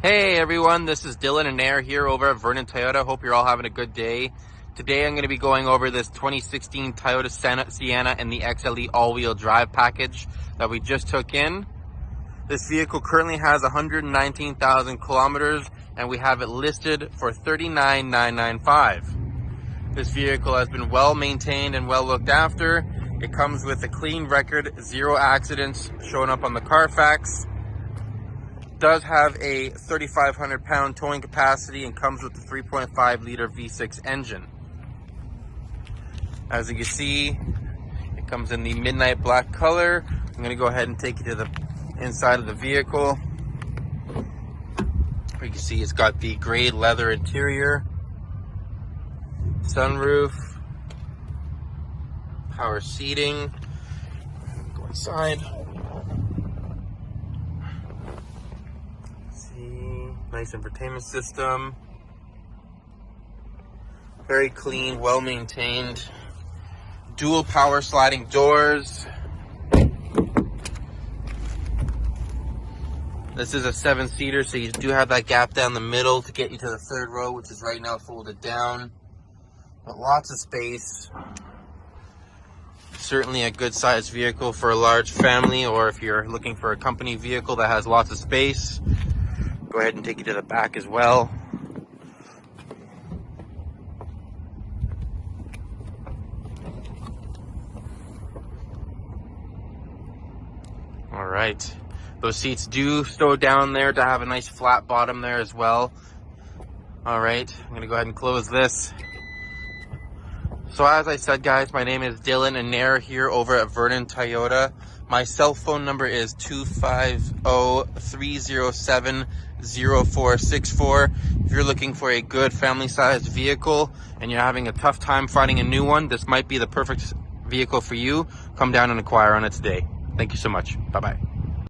Hey everyone, this is Dylan and Nair here over at Vernon Toyota. Hope you're all having a good day. Today I'm going to be going over this 2016 Toyota Sienna and the XLE all-wheel drive package that we just took in. This vehicle currently has 119,000 kilometers and we have it listed for $39,995. This vehicle has been well maintained and well looked after. It comes with a clean record, 0 accidents showing up on the Carfax. Does have a 3,500 pound towing capacity and comes with the 3.5 liter V6 engine. As you can see, it comes in the midnight black color. I'm going to go ahead and take you to the inside of the vehicle. You can see it's got the gray leather interior, sunroof, power seating. Go inside. Nice infotainment system. Very clean, well maintained. Dual power sliding doors. This is a 7-seater, so you do have that gap down the middle to get you to the third row, which is right now folded down. But lots of space. Certainly a good sized vehicle for a large family, or if you're looking for a company vehicle that has lots of space. Go ahead and take you to the back as well. All right, those seats do stow down there to have a nice flat bottom there as well. All right, I'm gonna go ahead and close this. So as I said, guys, my name is Dylan and Nair here over at Vernon Toyota. My cell phone number is 250-307-0464. If you're looking for a good family-sized vehicle and you're having a tough time finding a new one, this might be the perfect vehicle for you. Come down and inquire on it today. Thank you so much. Bye-bye.